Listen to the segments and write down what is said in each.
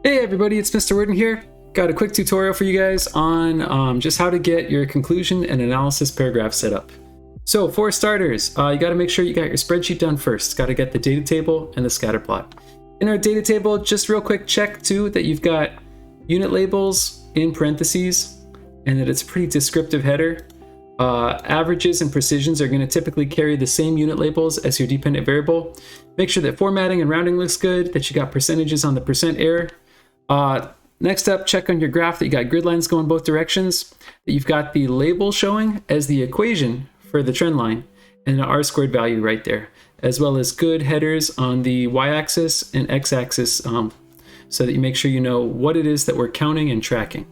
Hey everybody, it's Mr. Worden here. Got a quick tutorial for you guys on just how to get your conclusion and analysis paragraph set up. So for starters, you got to make sure you got your spreadsheet done first. Got to get the data table and the scatter plot. In our data table, just real quick check too that you've got unit labels in parentheses and that it's a pretty descriptive header. Averages and precisions are going to typically carry the same unit labels as your dependent variable. Make sure that formatting and rounding looks good, that you got percentages on the percent error. Next up, check on your graph that you got grid lines going both directions, that you've got the label showing as the equation for the trend line, and an R-squared value right there, as well as good headers on the y-axis and x-axis so that you make sure you know what it is that we're counting and tracking.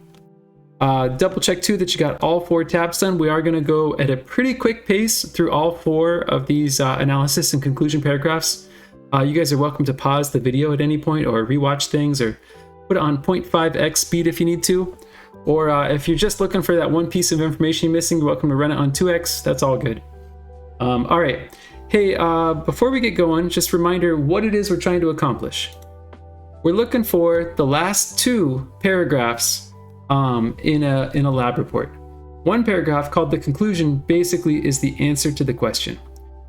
Double check too that you got all 4 tabs done. We are going to go at a pretty quick pace through all 4 of these analysis and conclusion paragraphs. You guys are welcome to pause the video at any point or rewatch things or put it on 0.5x speed if you need to. Or if you're just looking for that one piece of information you're missing, you're welcome to run it on 2x. That's all good. All right. Hey, before we get going, just a reminder what it is we're trying to accomplish. We're looking for the last 2 paragraphs in a lab report. One paragraph called the conclusion basically is the answer to the question.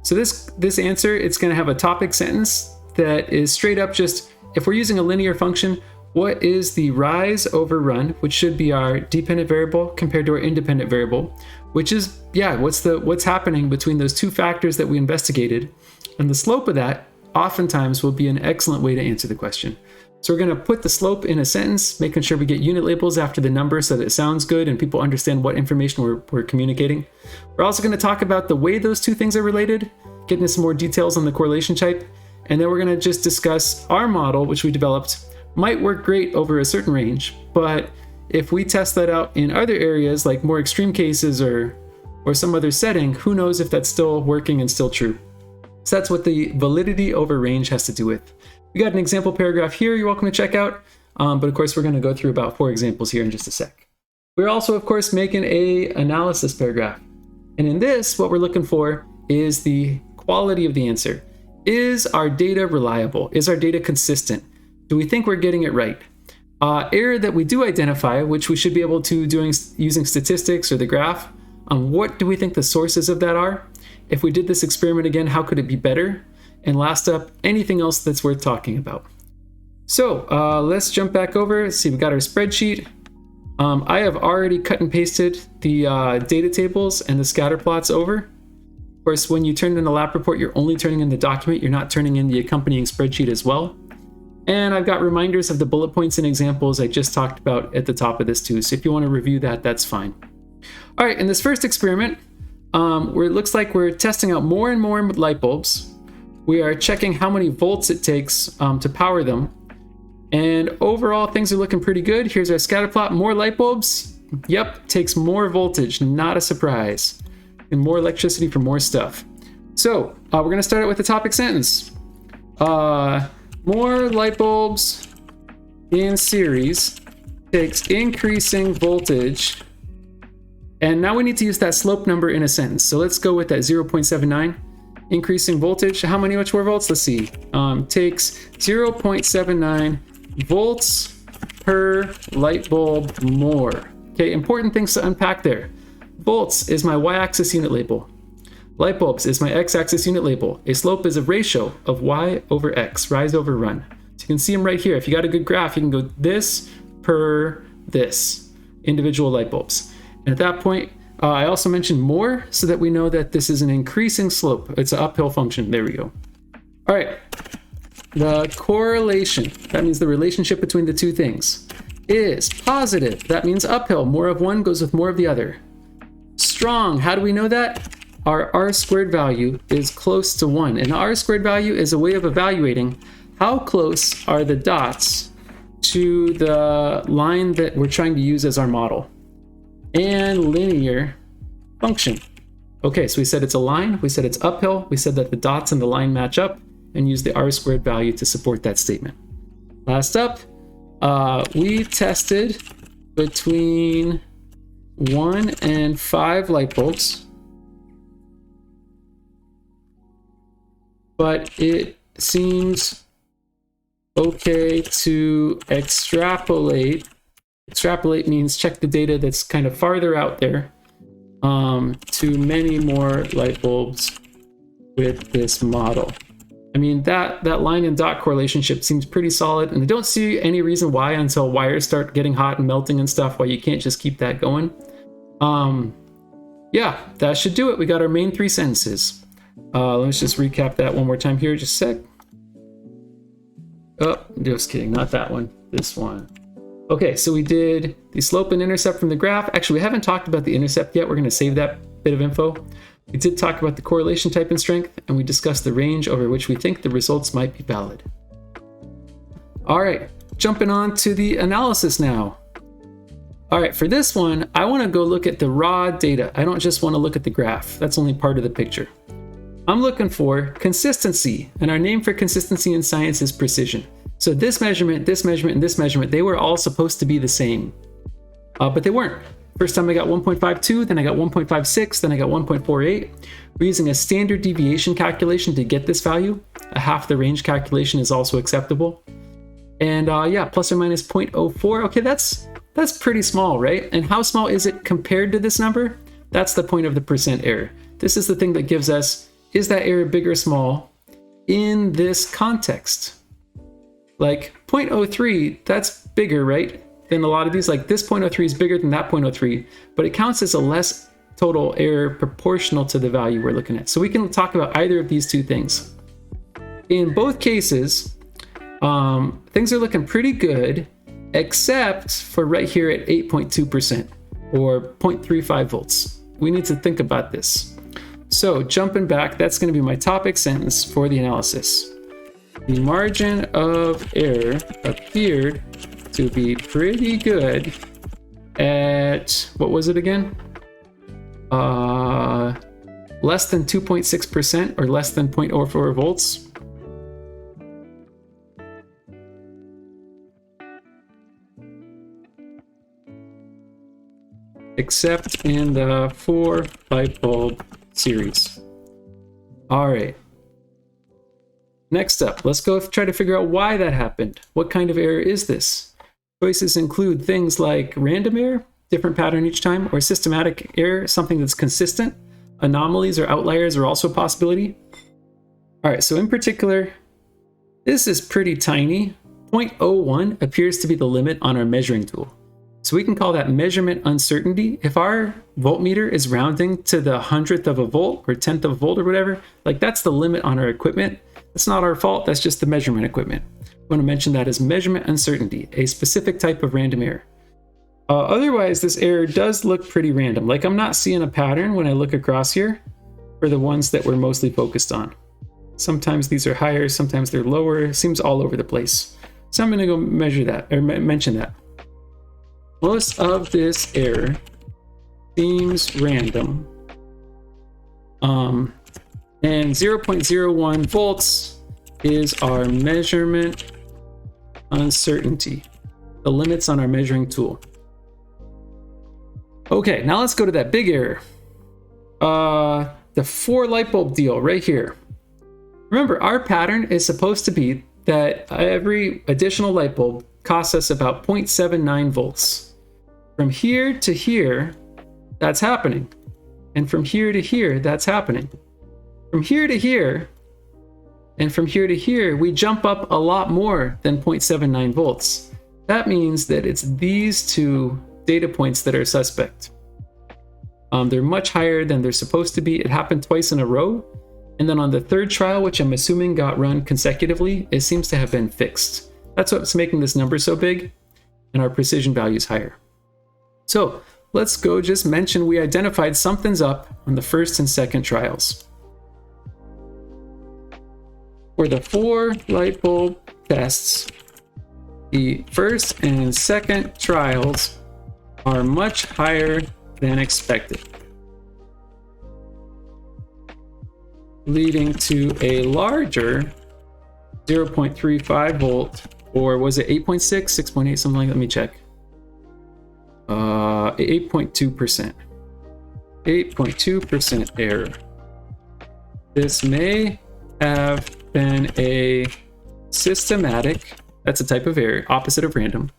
So this answer, it's going to have a topic sentence that is straight up just, if we're using a linear function, what is the rise over run, which should be our dependent variable compared to our independent variable, which is, what's happening between those 2 factors that we investigated. And the slope of that oftentimes will be an excellent way to answer the question. So we're going to put the slope in a sentence, making sure we get unit labels after the number so that it sounds good and people understand what information we're communicating. We're also going to talk about the way those 2 things are related, getting into some more details on the correlation type. And then we're going to just discuss our model, which we developed. Might work great over a certain range, but if we test that out in other areas, like more extreme cases or some other setting, who knows if that's still working and still true. So that's what the validity over range has to do with. We got an example paragraph here you're welcome to check out, but of course we're going to go through about 4 examples here in just a sec. We're also, of course, making a analysis paragraph. And in this, what we're looking for is the quality of the answer. Is our data reliable? Is our data consistent? Do we think we're getting it right? Error that we do identify, which we should be able to using statistics or the graph, what do we think the sources of that are? If we did this experiment again, how could it be better? And last up, anything else that's worth talking about. So let's jump back over. Let's see, we got our spreadsheet. I have already cut and pasted the data tables and the scatter plots over. Of course, when you turn in a lab report, you're only turning in the document. You're not turning in the accompanying spreadsheet as well. And I've got reminders of the bullet points and examples I just talked about at the top of this too. So if you want to review that, that's fine. All right, in this first experiment, where it looks like we're testing out more and more light bulbs. We are checking how many volts it takes to power them. And overall, things are looking pretty good. Here's our scatter plot. More light bulbs. Yep, takes more voltage. Not a surprise. And more electricity for more stuff. So we're going to start out with the topic sentence. More light bulbs in series takes increasing voltage. And now we need to use that slope number in a sentence. So let's go with that 0.79. Increasing voltage. How many much more volts? Let's see. Takes 0.79 volts per light bulb more. Okay, important things to unpack there. Volts is my y-axis unit label. Light bulbs is my x-axis unit label. A slope is a ratio of y over x, rise over run. So you can see them right here. If you got a good graph, you can go this per this, individual light bulbs. And at that point, I also mentioned more so that we know that this is an increasing slope. It's an uphill function. There we go. All right. The correlation, that means the relationship between the 2 things, is positive. That means uphill. More of one goes with more of the other. Strong. How do we know that? Our R-squared value is close to 1. And the R-squared value is a way of evaluating how close are the dots to the line that we're trying to use as our model. And linear function. Okay, so we said it's a line, we said it's uphill, we said that the dots and the line match up, and use the R-squared value to support that statement. Last up, we tested between 1 and 5 light bulbs, but it seems okay to extrapolate. Extrapolate means check the data that's kind of farther out there to many more light bulbs with this model. I mean, that line and dot correlation seems pretty solid, and I don't see any reason why until wires start getting hot and melting and stuff, why you can't just keep that going. Yeah, that should do it. We got our main 3 sentences. Let's just recap that one more time here, just a sec. Oh, just kidding, not that one, this one. Okay, so we did the slope and intercept from the graph. Actually, we haven't talked about the intercept yet. We're going to save that bit of info. We did talk about the correlation type and strength, and we discussed the range over which we think the results might be valid. All right, jumping on to the analysis now. All right, for this one, I want to go look at the raw data. I don't just want to look at the graph. That's only part of the picture. I'm looking for consistency, and our name for consistency in science is precision. So this measurement, and this measurement, they were all supposed to be the same, but they weren't. First time I got 1.52, then I got 1.56, then I got 1.48. We're using a standard deviation calculation to get this value. A half the range calculation is also acceptable. And yeah, plus or minus 0.04. Okay, that's pretty small, right? And how small is it compared to this number? That's the point of the percent error. This is the thing that gives us, is that error big or small in this context? Like 0.03, that's bigger, right? Than a lot of these. Like this 0.03 is bigger than that 0.03, but it counts as a less total error proportional to the value we're looking at. So we can talk about either of these two things. In both cases, things are looking pretty good, except for right here at 8.2% or 0.35 volts. We need to think about this. So jumping back, that's going to be my topic sentence for the analysis. The margin of error appeared to be pretty good at, what was it again? Less than 2.6% or less than 0.04 volts. Except in the 4 light bulb series. All right. Next up, let's go try to figure out why that happened. What kind of error is this? Choices include things like random error, different pattern each time, or systematic error, something that's consistent. Anomalies or outliers are also a possibility. All right, so in particular, this is pretty tiny. 0.01 appears to be the limit on our measuring tool. So we can call that measurement uncertainty. If our voltmeter is rounding to the 100th of a volt or 10th of a volt or whatever, like that's the limit on our equipment. That's not our fault, that's just the measurement equipment. I want to mention that as measurement uncertainty, a specific type of random error. Otherwise, this error does look pretty random. Like I'm not seeing a pattern when I look across here for the ones that we're mostly focused on. Sometimes these are higher, sometimes they're lower. It seems all over the place. So I'm going to go measure that or mention that. Most of this error seems random. And 0.01 volts is our measurement uncertainty, the limits on our measuring tool. Okay, now let's go to that big error. The 4 light bulb deal right here. Remember, our pattern is supposed to be that every additional light bulb costs us about 0.79 volts. From here to here, that's happening. And from here to here, that's happening. From here to here, and from here to here, we jump up a lot more than 0.79 volts. That means that it's these two data points that are suspect. They're much higher than they're supposed to be. It happened twice in a row. And then on the third trial, which I'm assuming got run consecutively, it seems to have been fixed. That's what's making this number so big, and our precision value is higher. So let's go just mention we identified something's up on the first and second trials. For the 4 light bulb tests, the first and second trials are much higher than expected, leading to a larger 0.35 volt, or was it 8.6, 6.8, something like that? Let me check. 8.2%. 8.2% error. This may have been a systematic That's a type of error, opposite of random,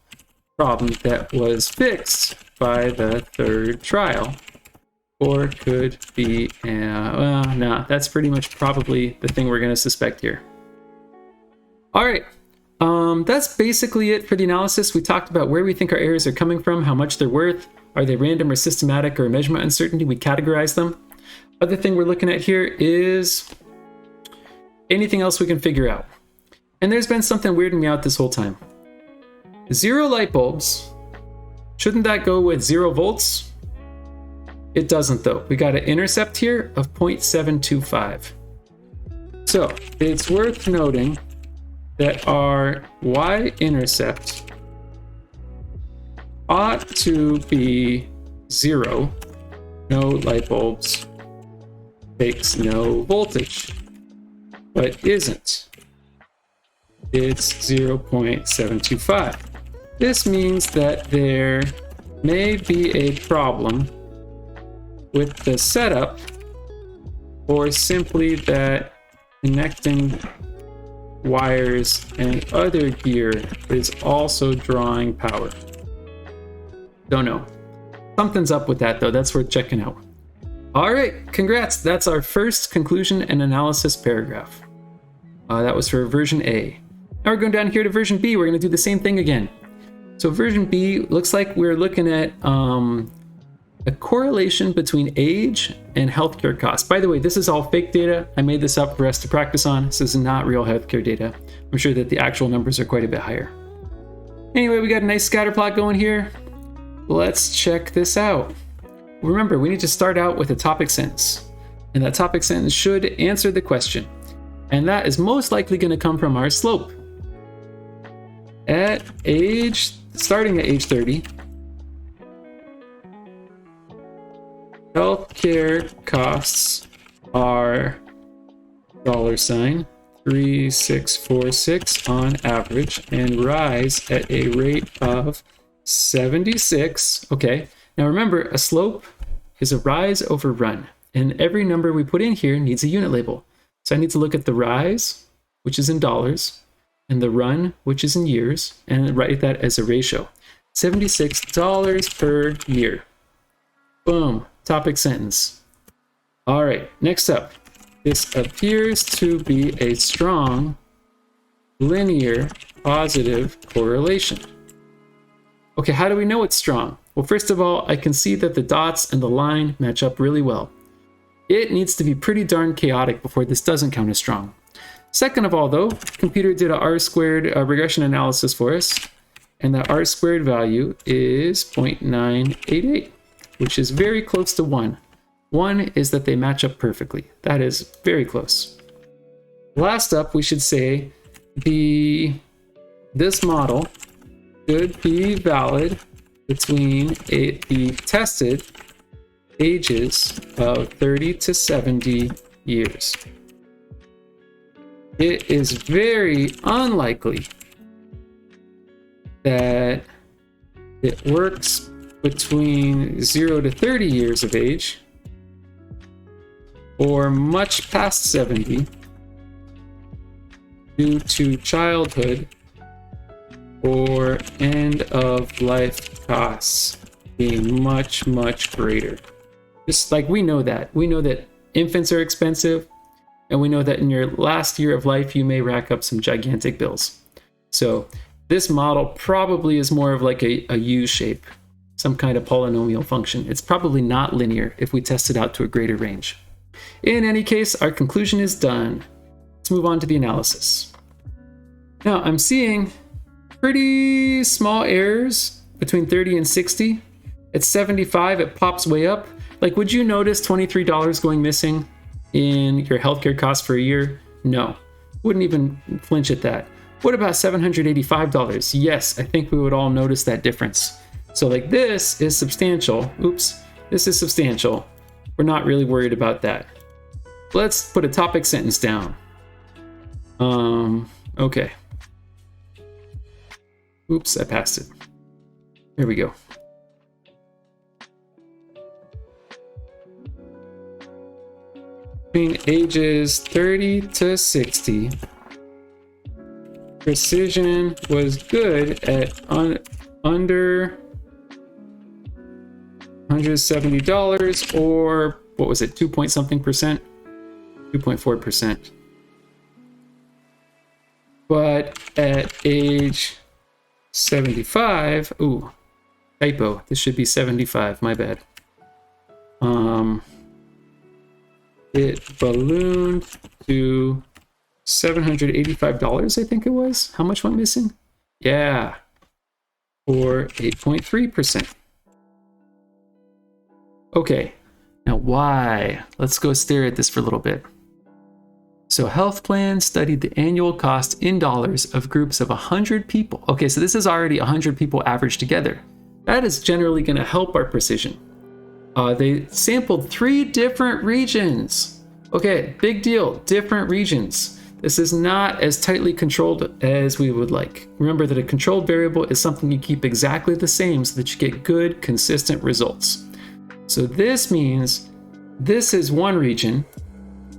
problem that was fixed by the third trial. Or could be, well, no, that's pretty much probably the thing we're going to suspect here. All right, that's basically it for the analysis. We talked about where we think our errors are coming from, how much they're worth, are they random or systematic or measurement uncertainty. We categorize them. Other thing we're looking at here is anything else we can figure out. And there's been something weirding me out this whole time. 0 light bulbs, shouldn't that go with 0 volts? It doesn't though. We got an intercept here of 0.725. So it's worth noting that our y-intercept ought to be 0. No light bulbs takes no voltage, but isn't. It's 0.725. This means that there may be a problem with the setup, or simply that connecting wires and other gear is also drawing power. Don't know. Something's up with that though, that's worth checking out. All right, congrats, that's our first conclusion and analysis paragraph. That was for version A. Now we're going down here to version B, we're gonna do the same thing again. So version B looks like we're looking at a correlation between age and healthcare costs. By the way, this is all fake data. I made this up for us to practice on. This is not real healthcare data. I'm sure that the actual numbers are quite a bit higher. Anyway, we got a nice scatter plot going here. Let's check this out. Remember, we need to start out with a topic sentence. And that topic sentence should answer the question. And that is most likely going to come from our slope. Starting at age 30, healthcare costs are $3646 on average and rise at a rate of 76. Okay, now remember, a slope is a rise over run, and every number we put in here needs a unit label. So I need to look at the rise, which is in dollars, and the run, which is in years, and write that as a ratio. $76 per year. Boom. Topic sentence. All right, next up. This appears to be a strong linear positive correlation. Okay, how do we know it's strong? Well, first of all, I can see that the dots and the line match up really well. It needs to be pretty darn chaotic before this doesn't count as strong. Second of all, though, computer did a R-squared regression analysis for us, and that R-squared value is 0.988. which is very close to 1. 1 is that they match up perfectly. That is very close. Last up, we should say this model should be valid between the tested ages of 30 to 70 years. It is very unlikely that it works between 0 to 30 years of age, or much past 70, due to childhood or end of life costs being much, much greater. Just like we know that infants are expensive, and we know that in your last year of life you may rack up some gigantic bills. So this model probably is more of like a U shape, some kind of polynomial function. It's probably not linear if we test it out to a greater range. In any case, our conclusion is done. Let's move on to the analysis. Now, I'm seeing pretty small errors between 30 and 60. At 75, it pops way up. Like, would you notice $23 going missing in your healthcare costs for a year? No, wouldn't even flinch at that. What about $785? Yes, I think we would all notice that difference. So like this is substantial. Oops, this is substantial. We're not really worried about that. Let's put a topic sentence down. Okay. Oops, I passed it. There we go. Between ages 30 to 60, precision was good at under $170, or what was it, 2 point something percent? 2.4%. But at age 75, ooh, typo, this should be 75, my bad. It ballooned to $785, I think it was. How much went missing? Yeah, or 8.3%. Okay, now why? Let's go stare at this for a little bit. So health plans studied the annual cost in dollars of groups of 100 people. Okay, so this is already 100 people averaged together. That is generally going to help our precision. They sampled 3 different regions. Okay, big deal, different regions. This is not as tightly controlled as we would like. Remember that a controlled variable is something you keep exactly the same so that you get good, consistent results. So this means this is one region,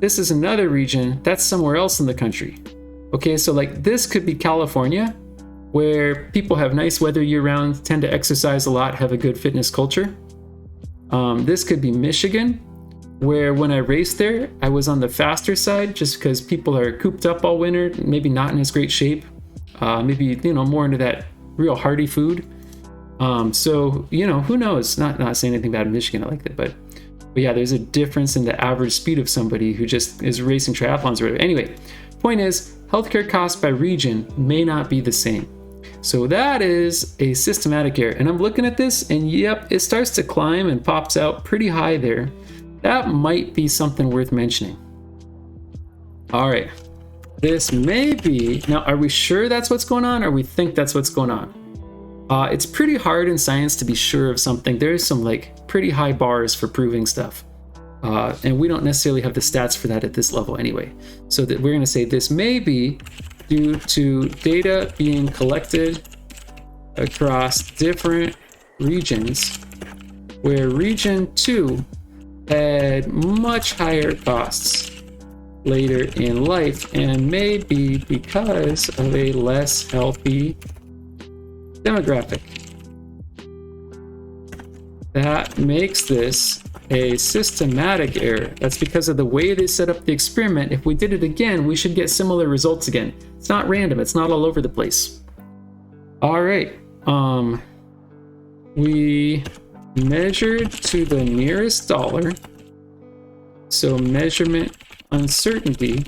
this is another region, that's somewhere else in the country. Okay, so like this could be California, where people have nice weather year-round, tend to exercise a lot, have a good fitness culture. This could be Michigan, where when I raced there, I was on the faster side just because people are cooped up all winter, maybe not in as great shape, maybe, more into that real hearty food. So, who knows? Not saying anything bad in Michigan, I like that, but yeah, there's a difference in the average speed of somebody who just is racing triathlons or whatever. Anyway, point is, healthcare costs by region may not be the same. So that is a systematic error. And I'm looking at this and yep, it starts to climb and pops out pretty high there. That might be something worth mentioning. All right, this may be, now are we sure that's what's going on, or we think that's what's going on? It's pretty hard in science to be sure of something. There's some pretty high bars for proving stuff. And we don't necessarily have the stats for that at this level anyway. So that we're gonna say this may be due to data being collected across different regions, where region 2 had much higher costs later in life, and maybe because of a less healthy demographic. That makes this a systematic error. That's because of the way they set up the experiment. If we did it again, we should get similar results again. It's not random, it's not all over the place. All right, we measured to the nearest dollar. So measurement uncertainty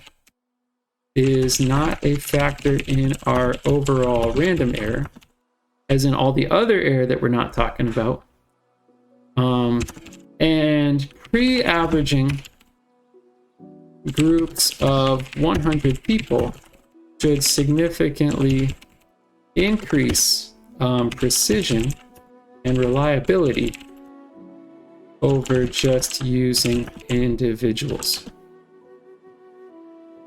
is not a factor in our overall random error, as in all the other error that we're not talking about. And pre-averaging groups of 100 people should significantly increase precision and reliability over just using individuals.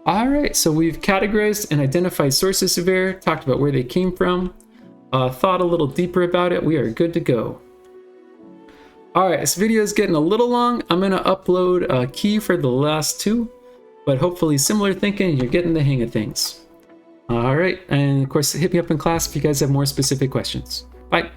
All right, so we've categorized and identified sources of error, talked about where they came from, thought a little deeper about it. We are good to go. All right, this video is getting a little long. I'm gonna upload a key for the last 2, but hopefully similar thinking, you're getting the hang of things. All right, and of course, hit me up in class if you guys have more specific questions. Bye.